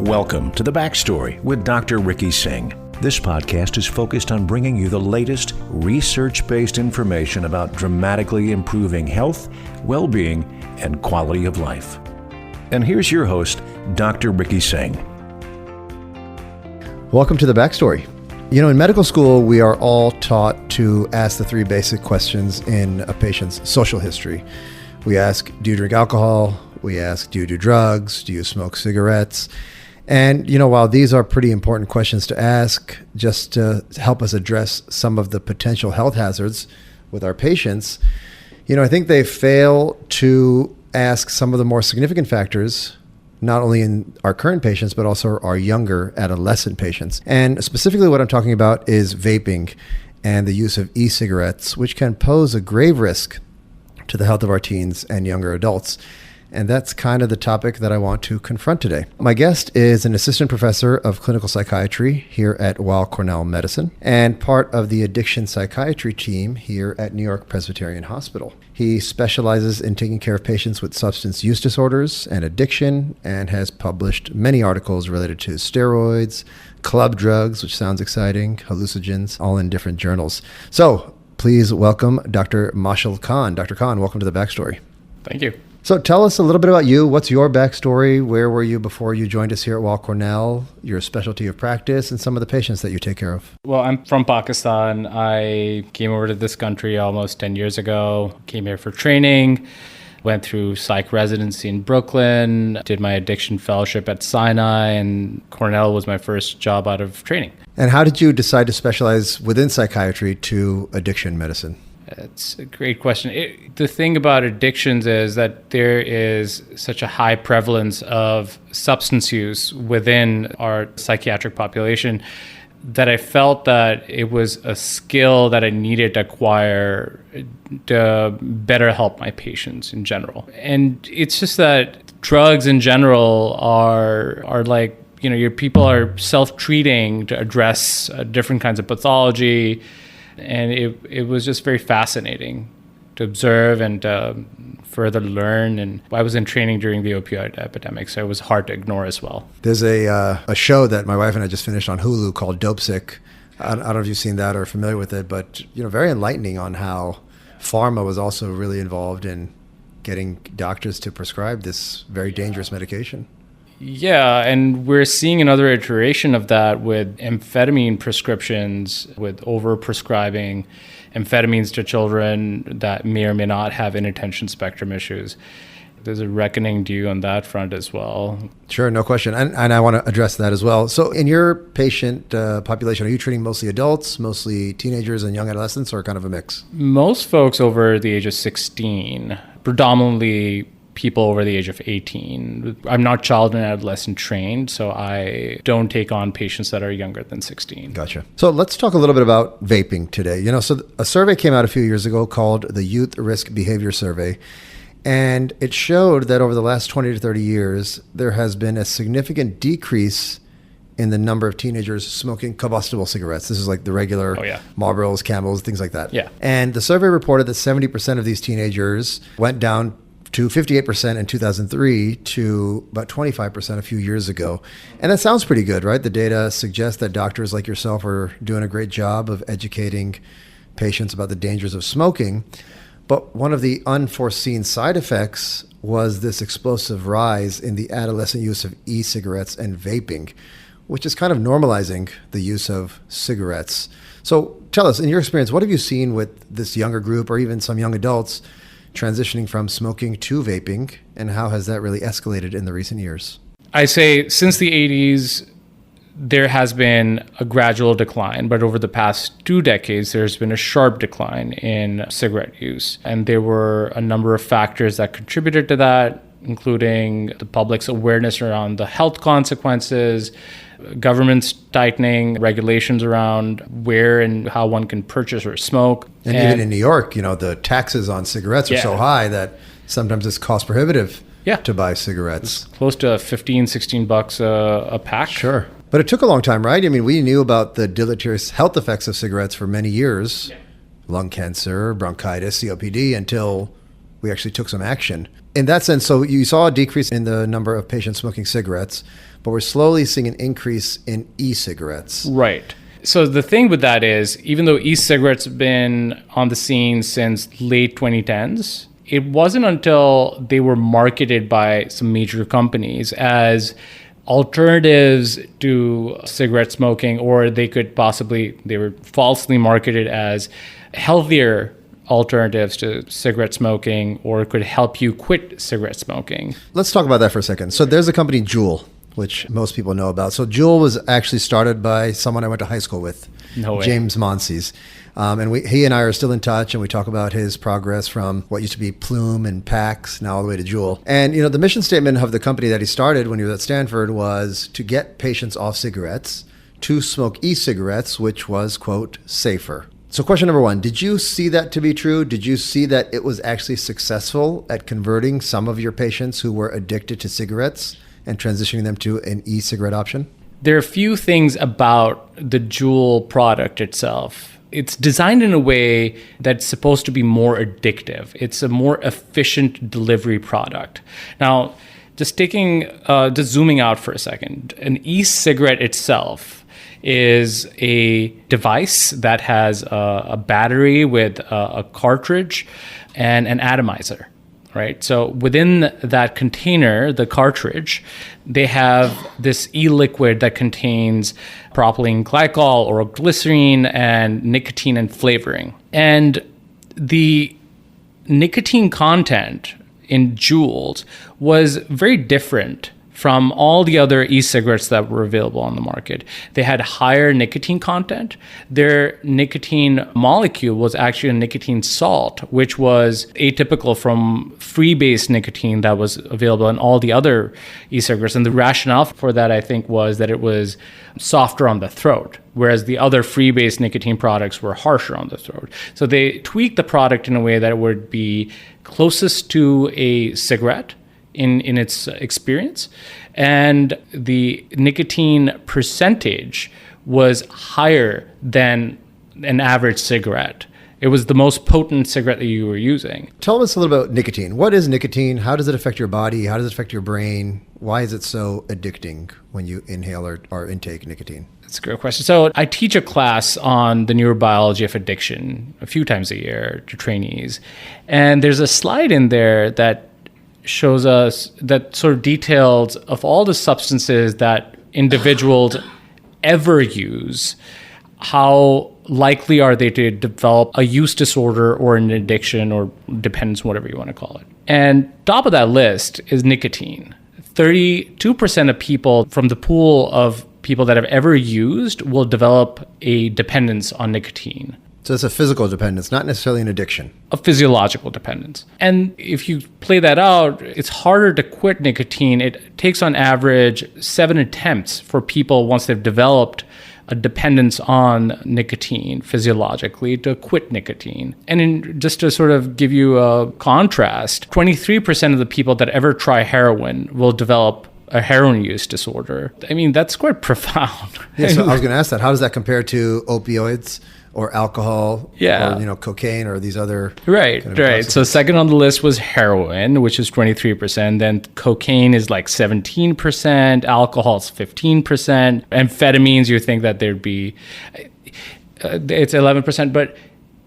Welcome to The Backstory with Dr. Ricky Singh. This podcast is focused on bringing you the latest research-based information about dramatically improving health, well-being, and quality of life. And here's your host, Dr. Ricky Singh. Welcome to The Backstory. You know, in medical school, we are all taught to ask the three basic questions in a patient's social history. We ask, do you drink alcohol? We ask, do you do drugs? Do you smoke cigarettes? And, you know, while these are pretty important questions to ask, just to help us address some of the potential health hazards with our patients, you know, I think they fail to ask some of the more significant factors, not only in our current patients, but also our younger adolescent patients. And specifically what I'm talking about is vaping and the use of e-cigarettes, which can pose a grave risk to the health of our teens and younger adults. And that's kind of the topic that I want to confront today. My guest is an assistant professor of clinical psychiatry here at Weill Cornell Medicine and part of the Addiction Psychiatry Team here at York-Presbyterian Hospital. He specializes in taking care of patients with substance use disorders and addiction and has published many articles related to steroids, club drugs, which sounds exciting, hallucinogens, all in different journals. So please welcome Dr. Mashal Khan. Dr. Khan, welcome to The Backstory. Thank you. So tell us a little bit about you. What's your backstory? Where were you before you joined us here at Weill Cornell? Your specialty of practice and some of the patients that you take care of. Well, I'm from Pakistan. I came over to this country almost 10 years ago. Came here for training. Went through psych residency in Brooklyn. Did my addiction fellowship at Sinai. And Cornell was my first job out of training. And how did you decide to specialize within psychiatry to addiction medicine? It's a great question. The thing about addictions is that there is such a high prevalence of substance use within our psychiatric population that I felt that it was a skill that I needed to acquire to better help my patients in general. And it's just that drugs in general are like, you know, your people are self-treating to address different kinds of pathology. And it was just very fascinating to observe and further learn. And I was in training during the opioid epidemic, so it was hard to ignore as well. There's a show that my wife and I just finished on Hulu called Dope Sick. I don't know if you've seen that or are familiar with it, but you know, very enlightening on how pharma was also really involved in getting doctors to prescribe this very dangerous medication. Yeah, and we're seeing another iteration of that with amphetamine prescriptions, with over-prescribing amphetamines to children that may or may not have inattention spectrum issues. There's a reckoning due on that front as well. Sure, no question. And I want to address that as well. So in your patient population, are you treating mostly adults, mostly teenagers and young adolescents, or kind of a mix? Most folks over the age of 16, predominantly people over the age of 18. I'm not child and adolescent trained, so I don't take on patients that are younger than 16. Gotcha. So let's talk a little bit about vaping today. You know, so a survey came out a few years ago called the Youth Risk Behavior Survey, and it showed that over the last 20 to 30 years, there has been a significant decrease in the number of teenagers smoking combustible cigarettes. This is like the regular Marlboros, Camels, things like that. Yeah. And the survey reported that 70% of these teenagers went down to 58% in 2003 to about 25% a few years ago. And that sounds pretty good, right? The data suggests that doctors like yourself are doing a great job of educating patients about the dangers of smoking. But one of the unforeseen side effects was this explosive rise in the adolescent use of e-cigarettes and vaping, which is kind of normalizing the use of cigarettes. So tell us, in your experience, what have you seen with this younger group or even some young adults transitioning from smoking to vaping, and how has that really escalated in the recent years? I say since the 80s, there has been a gradual decline, but over the past 2 decades, there's been a sharp decline in cigarette use. And there were a number of factors that contributed to that, including the public's awareness around the health consequences, governments tightening regulations around where and how one can purchase or smoke. And even in New York, you know, the taxes on cigarettes are so high that sometimes it's cost prohibitive to buy cigarettes. It's close to $15-16 a pack. Sure. But it took a long time, right? I mean, we knew about the deleterious health effects of cigarettes for many years. Lung cancer, bronchitis, COPD, until we actually took some action. In that sense, so you saw a decrease in the number of patients smoking cigarettes, but we're slowly seeing an increase in e-cigarettes. Right. So the thing with that is, even though e-cigarettes have been on the scene since late 2010s, it wasn't until they were marketed by some major companies as alternatives to cigarette smoking, or they were falsely marketed as healthier alternatives to cigarette smoking, or could help you quit cigarette smoking. Let's talk about that for a second. So there's a company, Juul, which most people know about. So Juul was actually started by someone I went to high school with, No way. James Monsies. And he and I are still in touch, and we talk about his progress from what used to be Plume and Pax, now all the way to Juul. And, the mission statement of the company that he started when he was at Stanford was to get patients off cigarettes, to smoke e-cigarettes, which was, quote, safer. So question number one, did you see that to be true? Did you see that it was actually successful at converting some of your patients who were addicted to cigarettes and transitioning them to an e-cigarette option? There are a few things about the Juul product itself. It's designed in a way that's supposed to be more addictive. It's a more efficient delivery product. Now, just zooming out for a second, an e-cigarette itself is a device that has a battery with a cartridge and an atomizer. Right. So within that container, the cartridge, they have this e-liquid that contains propylene glycol or glycerine and nicotine and flavoring. And the nicotine content in Juuls was very different from all the other e-cigarettes that were available on the market. They had higher nicotine content. Their nicotine molecule was actually a nicotine salt, which was atypical from free-base nicotine that was available in all the other e-cigarettes. And the rationale for that, I think, was that it was softer on the throat, whereas the other free-base nicotine products were harsher on the throat. So they tweaked the product in a way that it would be closest to a cigarette in its experience, and the nicotine percentage was higher than an average cigarette. It was the most potent cigarette that you were using. Tell us a little about nicotine. What is nicotine? How does it affect your body? How does it affect your brain? Why is it so addicting when you inhale or intake nicotine? That's a great question. So I teach a class on the neurobiology of addiction a few times a year to trainees, and there's a slide in there that shows us that sort of details of all the substances that individuals ever use, how likely are they to develop a use disorder or an addiction or dependence, whatever you want to call it. And top of that list is nicotine. 32% of people from the pool of people that have ever used will develop a dependence on nicotine. So it's a physical dependence, not necessarily an addiction. A physiological dependence. And if you play that out, it's harder to quit nicotine. It takes on average 7 attempts for people, once they've developed a dependence on nicotine physiologically, to quit nicotine. And just to sort of give you a contrast, 23% of the people that ever try heroin will develop a heroin use disorder. I mean, that's quite profound. Yeah, so I was going to ask that. How does that compare to opioids or alcohol, yeah, or cocaine or these other right. So second on the list was heroin, which is 23%. Then cocaine is like 17%, alcohol is 15%, amphetamines you think that there'd be it's 11%. But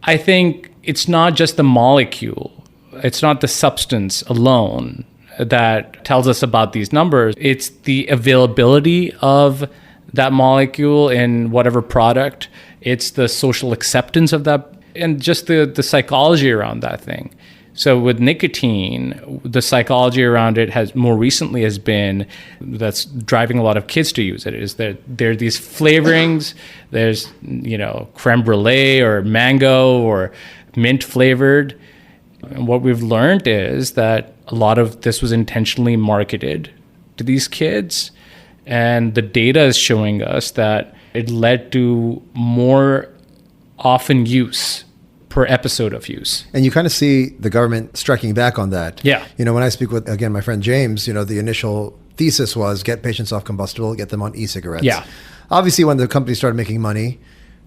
I think it's not just the molecule, it's not the substance alone that tells us about these numbers. It's the availability of that molecule in whatever product. It's the social acceptance of that, and just the psychology around that thing. So with nicotine, the psychology around it has been that's driving a lot of kids to use it, is that there are these flavorings. There's, creme brulee or mango or mint flavored. And what we've learned is that a lot of this was intentionally marketed to these kids. And the data is showing us that it led to more often use per episode of use. And you kind of see the government striking back on that. Yeah. When I speak with, again, my friend James, the initial thesis was get patients off combustible, get them on e-cigarettes. Yeah. Obviously, when the company started making money,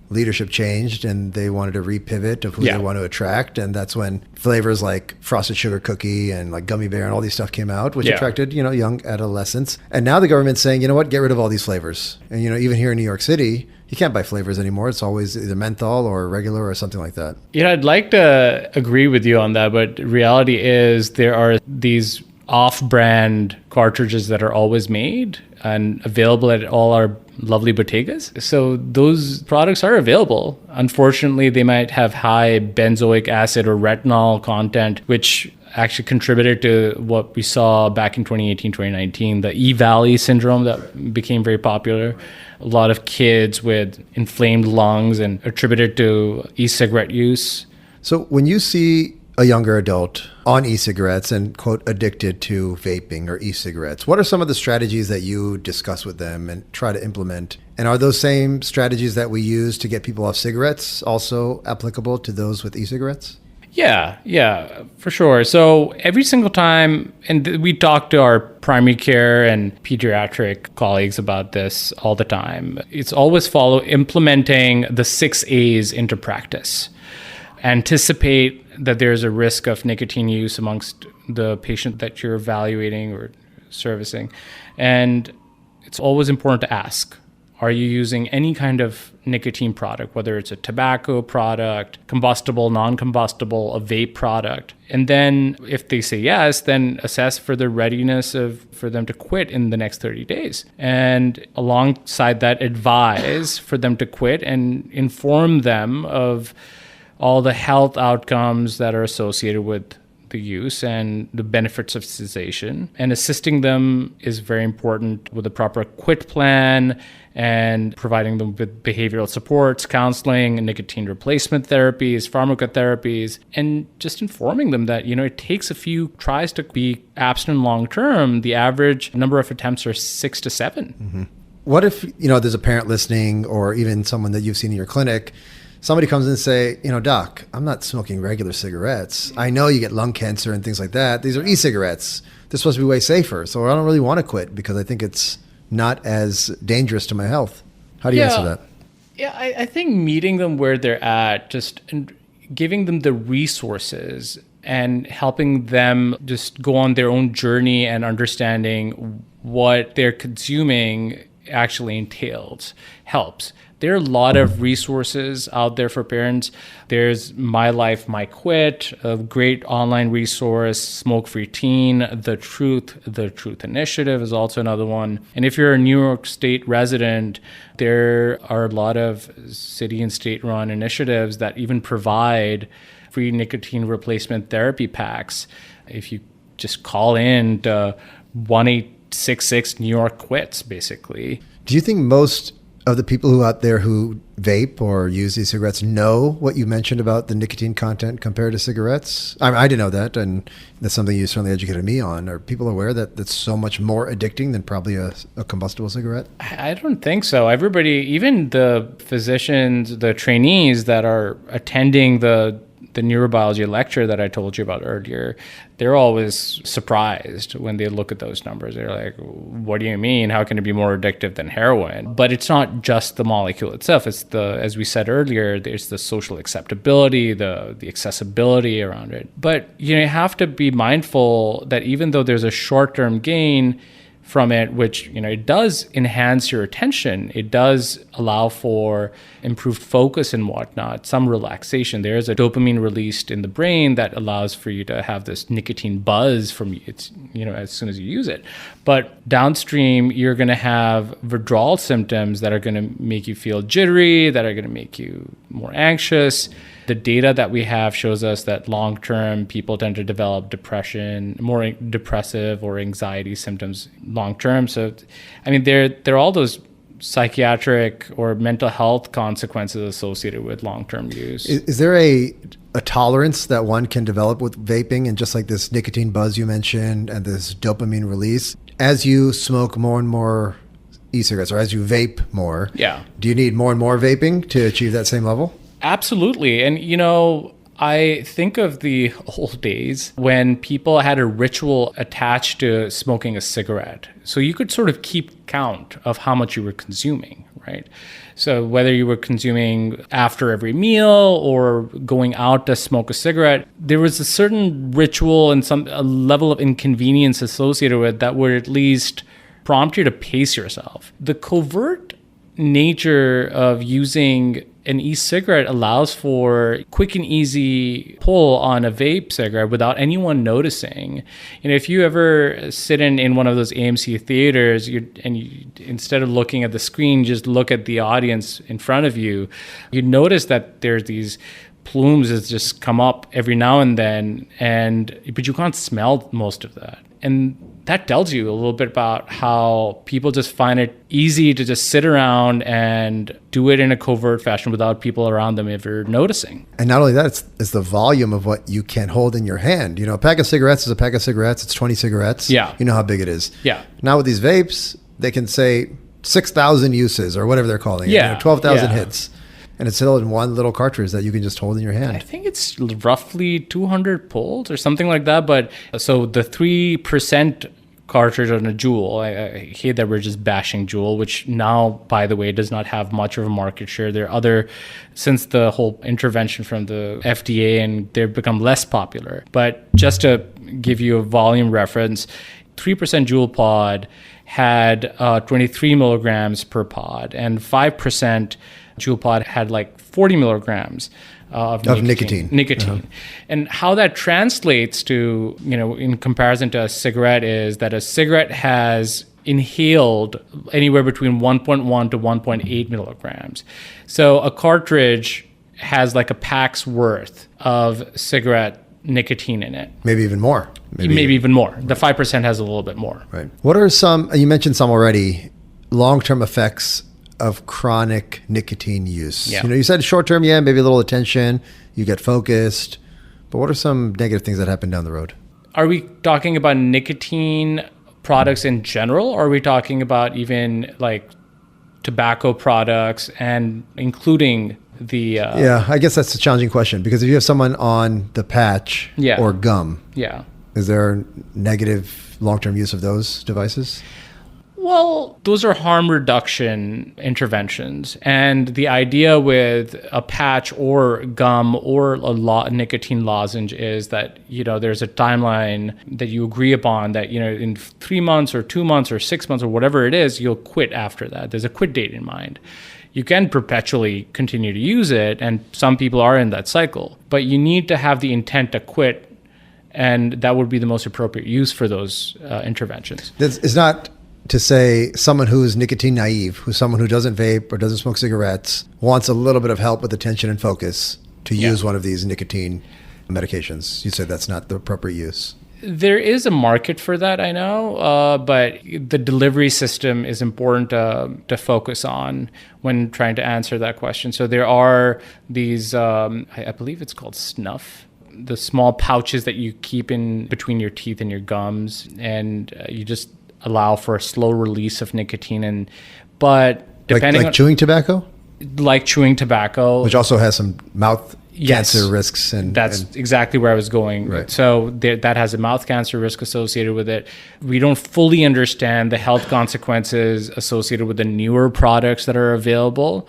leadership changed and they wanted to repivot of who they want to attract. And that's when flavors like frosted sugar cookie and like gummy bear and all these stuff came out, which attracted, young adolescents. And now the government's saying, you know what, get rid of all these flavors. And, even here in New York City, you can't buy flavors anymore. It's always either menthol or regular or something like that. I'd like to agree with you on that, but reality is there are these off-brand cartridges that are always made and available at all our lovely bodegas. So those products are available. Unfortunately, they might have high benzoic acid or retinol content, which actually contributed to what we saw back in 2018, 2019, the E-Valley syndrome that became very popular. A lot of kids with inflamed lungs and attributed to e-cigarette use. So when you see a younger adult on e-cigarettes and, quote, addicted to vaping or e-cigarettes, what are some of the strategies that you discuss with them and try to implement? And are those same strategies that we use to get people off cigarettes also applicable to those with e-cigarettes? Yeah, for sure. So every single time, and we talk to our primary care and pediatric colleagues about this all the time, it's always implementing the 6 A's into practice. Anticipate that there's a risk of nicotine use amongst the patient that you're evaluating or servicing. And it's always important to ask, are you using any kind of nicotine product, whether it's a tobacco product, combustible, non-combustible, a vape product? And then if they say yes, then assess for the readiness for them to quit in the next 30 days. And alongside that, advise for them to quit and inform them of all the health outcomes that are associated with the use and the benefits of cessation. And assisting them is very important with a proper quit plan and providing them with behavioral supports, counseling, nicotine replacement therapies, pharmacotherapies, and just informing them that, it takes a few tries to be abstinent long term. The average number of attempts are 6 to 7. Mm-hmm. What if, there's a parent listening or even someone that you've seen in your clinic, somebody comes in and say, doc, I'm not smoking regular cigarettes. I know you get lung cancer and things like that. These are e-cigarettes. They're supposed to be way safer. So I don't really want to quit because I think it's not as dangerous to my health. How do you answer that? Yeah, I think meeting them where they're at, just giving them the resources and helping them just go on their own journey and understanding what they're consuming actually entails helps. There are a lot of resources out there for parents. There's My Life, My Quit, a great online resource, Smoke Free Teen, The Truth Initiative is also another one. And if you're a New York State resident, there are a lot of city and state-run initiatives that even provide free nicotine replacement therapy packs. If you just call in to 1-866 New York Quits, basically. Do you think most of the people who out there who vape or use e-cigarettes know what you mentioned about the nicotine content compared to cigarettes? I didn't know that, and that's something you certainly educated me on. Are people aware that that's so much more addicting than probably a combustible cigarette? I don't think so. Everybody, even the physicians, the trainees that are attending the neurobiology lecture that I told you about earlier, they're always surprised when they look at those numbers. They're like, what do you mean? How can it be more addictive than heroin? But it's not just the molecule itself. It's as we said earlier, there's the social acceptability, the accessibility around it. But you have to be mindful that even though there's a short-term gain from it, which, it does enhance your attention. It does allow for improved focus and whatnot, some relaxation. There is a dopamine released in the brain that allows for you to have this nicotine buzz from it's, as soon as you use it. But downstream, you're going to have withdrawal symptoms that are going to make you feel jittery, that are going to make you more anxious. The data that we have shows us that long-term people tend to develop depression, more depressive or anxiety symptoms long-term. So, there are all those psychiatric or mental health consequences associated with long-term use. Is there a tolerance that one can develop with vaping, and just like this nicotine buzz you mentioned and this dopamine release? As you smoke more and more e-cigarettes, or as you vape more, do you need more and more vaping to achieve that same level? Absolutely. And, I think of the old days when people had a ritual attached to smoking a cigarette. So you could sort of keep count of how much you were consuming, right? So whether you were consuming after every meal or going out to smoke a cigarette, there was a certain ritual and a level of inconvenience associated with that would at least prompt you to pace yourself. The covert nature of using an e-cigarette allows for quick and easy pull on a vape cigarette without anyone noticing. If you ever sit in one of those AMC theaters instead of looking at the screen, just look at the audience in front of you, you notice that there's these plumes that just come up every now and then, but you can't smell most of that. And that tells you a little bit about how people just find it easy to just sit around and do it in a covert fashion without people around them ever noticing. And not only that, it's the volume of what you can hold in your hand. A pack of cigarettes is a pack of cigarettes. It's 20 cigarettes. Yeah. You know how big it is. Yeah. Now with these vapes, they can say 6,000 uses or whatever they're calling it. 12,000 hits. And it's still in one little cartridge that you can just hold in your hand. I think it's roughly 200 pulls or something like that. But so the 3% cartridge on a Juul, I hate that we're just bashing Juul, which now, by the way, does not have much of a market share. There are other, since the whole intervention from the FDA, and they've become less popular. But just to give you a volume reference, 3% Juul pod had 23 milligrams per pod, and 5% Juul pod had like 40 milligrams of nicotine. Uh-huh. And how that translates to, in comparison to a cigarette, is that a cigarette has inhaled anywhere between 1.1 to 1.8 milligrams. So a cartridge has like a pack's worth of cigarette nicotine in it. Maybe even more. Maybe even more. Right. The 5% has a little bit more. Right. What are some, you mentioned some already, long-term effects of chronic nicotine use? Yeah. You said short-term, maybe a little attention, you get focused, but what are some negative things that happen down the road? Are we talking about nicotine products in general, or are we talking about even like tobacco products and including the... I guess that's a challenging question, because if you have someone on the patch or gum, is there negative long-term use of those devices? Well, those are harm reduction interventions. And the idea with a patch or gum or a nicotine lozenge is that, there's a timeline that you agree upon that, in 3 months or 2 months or 6 months or whatever it is, you'll quit after that. There's a quit date in mind. You can perpetually continue to use it, and some people are in that cycle. But you need to have the intent to quit, and that would be the most appropriate use for those interventions. It's not to say someone who is nicotine naive, who's someone who doesn't vape or doesn't smoke cigarettes, wants a little bit of help with attention and focus to use one of these nicotine medications. You said that's not the appropriate use. There is a market for that, I know, but the delivery system is important to focus on when trying to answer that question. So there are these, I believe it's called snuff, the small pouches that you keep in between your teeth and your gums, and you just allow for a slow release of nicotine. But depending like chewing tobacco? Like chewing tobacco. Which also has some mouth cancer risks. That's exactly where I was going. Right. So that has a mouth cancer risk associated with it. We don't fully understand the health consequences associated with the newer products that are available,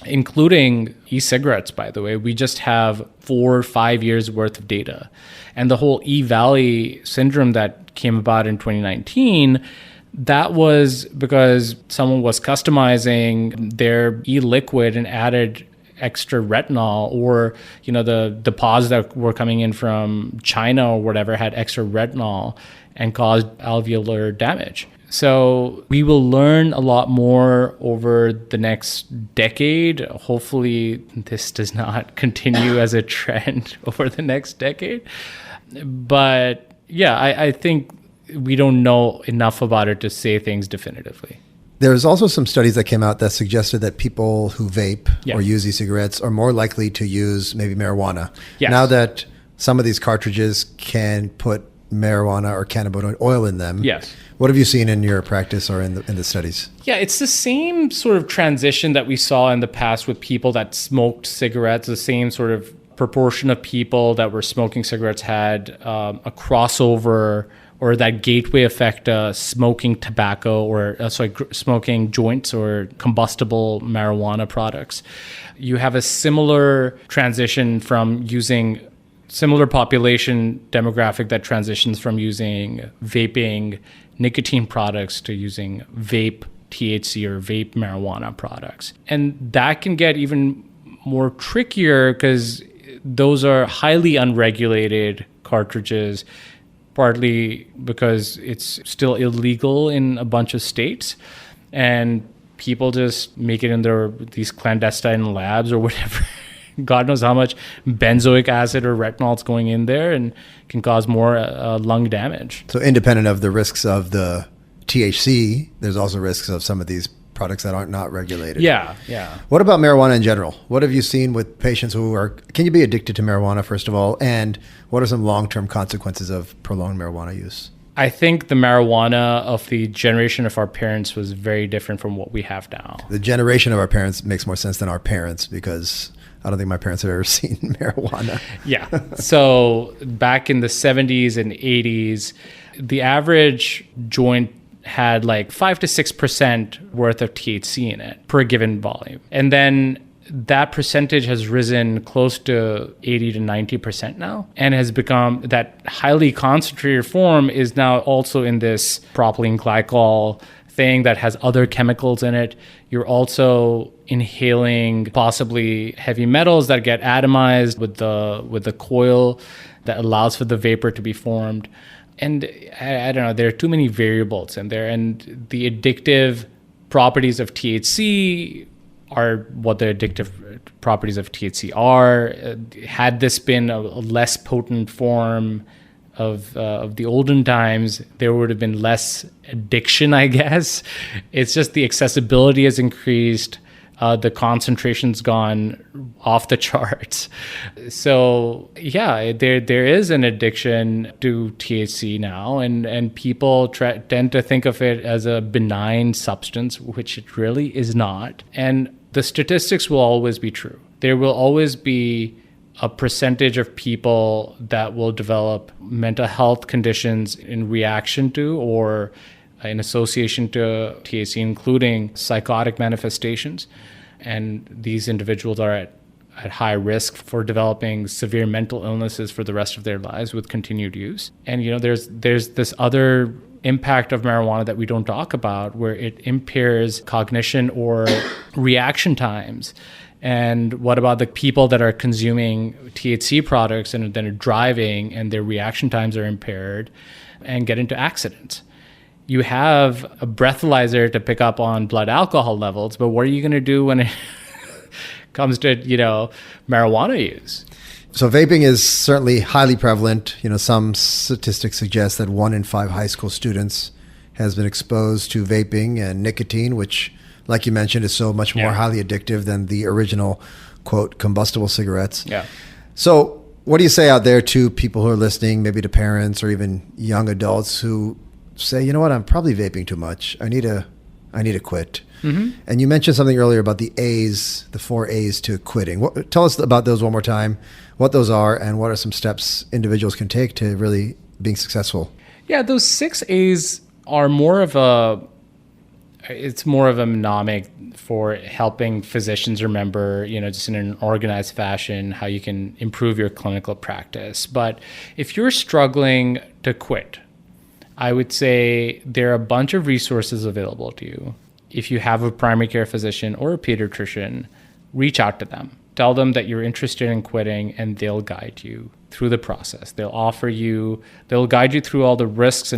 including e-cigarettes, by the way. We just have 4 or 5 years worth of data. And the whole E-Valley syndrome that came about in 2019, that was because someone was customizing their e-liquid and added extra retinol, or the deposits that were coming in from China or whatever had extra retinol and caused alveolar damage. So we will learn a lot more over the next decade. Hopefully this does not continue as a trend over the next decade. But I think we don't know enough about it to say things definitively. There's also some studies that came out that suggested that people who vape or use e-cigarettes are more likely to use maybe marijuana. Yes. Now that some of these cartridges can put marijuana or cannabinoid oil in them. Yes. What have you seen in your practice or in the studies? Yeah, it's the same sort of transition that we saw in the past with people that smoked cigarettes. The same sort of proportion of people that were smoking cigarettes had a crossover or that gateway effect, smoking tobacco or smoking joints or combustible marijuana products. You have a similar transition from using similar population demographic that transitions from using vaping nicotine products to using vape THC or vape marijuana products. And that can get even more trickier because those are highly unregulated cartridges, partly because it's still illegal in a bunch of states, and people just make it in these clandestine labs or whatever. God knows how much benzoic acid or retinol is going in there, and can cause more lung damage. So independent of the risks of the THC, there's also risks of some of these products that aren't not regulated. Yeah. What about marijuana in general? What have you seen with patients can you be addicted to marijuana, first of all? And what are some long-term consequences of prolonged marijuana use? I think the marijuana of the generation of our parents was very different from what we have now. The generation of our parents makes more sense than our parents, because I don't think my parents have ever seen marijuana. Yeah. So back in the 70s and 80s, the average joint had like 5 to 6% worth of THC in it per given volume. And then that percentage has risen close to 80 to 90% now, and has become that highly concentrated form is now also in this propylene glycol thing that has other chemicals in it. You're also inhaling possibly heavy metals that get atomized with the coil that allows for the vapor to be formed. And I don't know, there are too many variables in there, and the addictive properties of THC are what the addictive properties of THC are. Had this been a less potent form of the olden times, there would have been less addiction, I guess. It's just the accessibility has increased. The concentration's gone off the charts. So yeah, there is an addiction to THC now, and people tend to think of it as a benign substance, which it really is not. And the statistics will always be true. There will always be a percentage of people that will develop mental health conditions in reaction to or in association to THC, including psychotic manifestations. And these individuals are at high risk for developing severe mental illnesses for the rest of their lives with continued use. And there's this other impact of marijuana that we don't talk about, where it impairs cognition or reaction times. And what about the people that are consuming THC products and then are driving and their reaction times are impaired and get into accidents? You have a breathalyzer to pick up on blood alcohol levels, but what are you going to do when it comes to, marijuana use? So vaping is certainly highly prevalent. Some statistics suggest that 1 in 5 high school students has been exposed to vaping and nicotine, which, like you mentioned, is so much more highly addictive than the original, quote, combustible cigarettes. Yeah. So what do you say out there to people who are listening, maybe to parents or even young adults who say, you know what, I'm probably vaping too much. I need to quit. Mm-hmm. And you mentioned something earlier about the 4 A's to quitting. Tell us about those one more time, what those are, and what are some steps individuals can take to really being successful? Yeah, those 6 A's are more of a mnemonic for helping physicians remember, just in an organized fashion, how you can improve your clinical practice. But if you're struggling to quit, I would say there are a bunch of resources available to you. If you have a primary care physician or a pediatrician, reach out to them. Tell them that you're interested in quitting, and they'll guide you through the process. They'll guide you through all the risks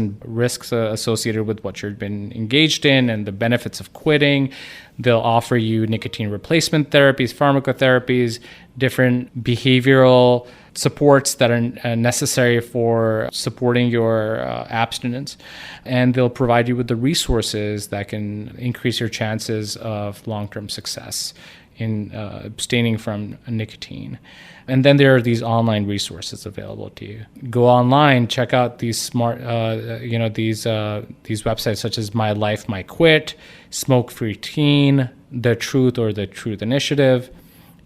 associated with what you've been engaged in and the benefits of quitting. They'll offer you nicotine replacement therapies, pharmacotherapies, different behavioral supports that are necessary for supporting your abstinence. And they'll provide you with the resources that can increase your chances of long-term success in abstaining from nicotine. And then there are these online resources available to you. Go online, check out these smart, these websites such as My Life, My Quit, Smoke Free Teen, The Truth or The Truth Initiative.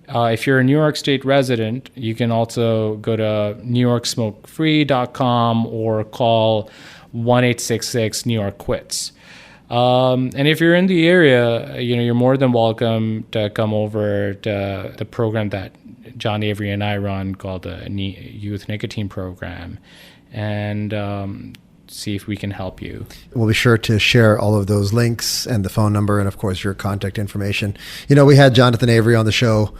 If you're a New York State resident, you can also go to NewYorkSmokeFree.com or call 1-866 New York Quits. And if you're in the area, you're more than welcome to come over to the program that John Avery and I run called the Youth Nicotine Program, and see if we can help you. We'll be sure to share all of those links and the phone number and, of course, your contact information. We had Jonathan Avery on the show,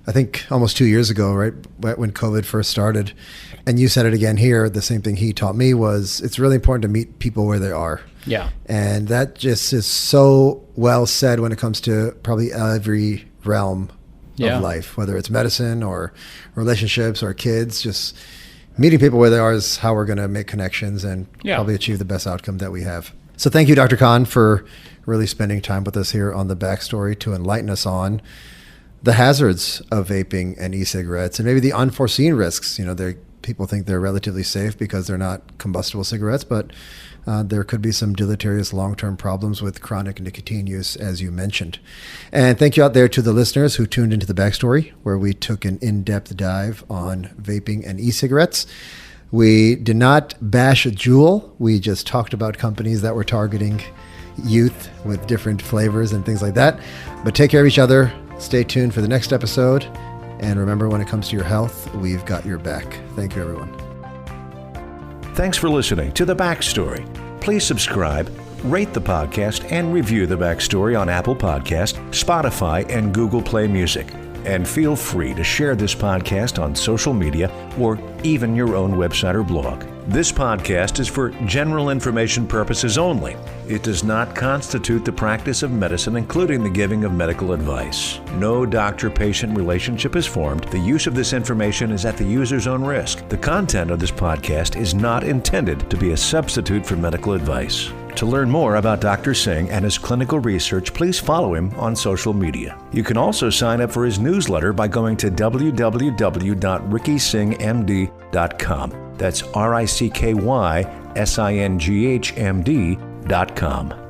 I think almost 2 years ago, right when COVID first started. And you said it again here. The same thing he taught me was it's really important to meet people where they are. Yeah. And that just is so well said when it comes to probably every realm of life, whether it's medicine or relationships or kids. Just meeting people where they are is how we're going to make connections and probably achieve the best outcome that we have. So thank you, Dr. Khan, for really spending time with us here on The Backstory to enlighten us on the hazards of vaping and e-cigarettes and maybe the unforeseen risks. People think they're relatively safe because they're not combustible cigarettes, but there could be some deleterious long-term problems with chronic nicotine use, as you mentioned. And thank you out there to the listeners who tuned into The Backstory, where we took an in-depth dive on vaping and e-cigarettes. We did not bash a Juul. We just talked about companies that were targeting youth with different flavors and things like that. But take care of each other. Stay tuned for the next episode. And remember, when it comes to your health, we've got your back. Thank you, everyone. Thanks for listening to The Backstory. Please subscribe, rate the podcast, and review The Backstory on Apple Podcast, Spotify, and Google Play Music. And feel free to share this podcast on social media or even your own website or blog. This podcast is for general information purposes only. It does not constitute the practice of medicine, including the giving of medical advice. No doctor-patient relationship is formed. The use of this information is at the user's own risk. The content of this podcast is not intended to be a substitute for medical advice. To learn more about Dr. Singh and his clinical research, please follow him on social media. You can also sign up for his newsletter by going to www.rickysinghmd.com. That's RICKYSINGHMD.com.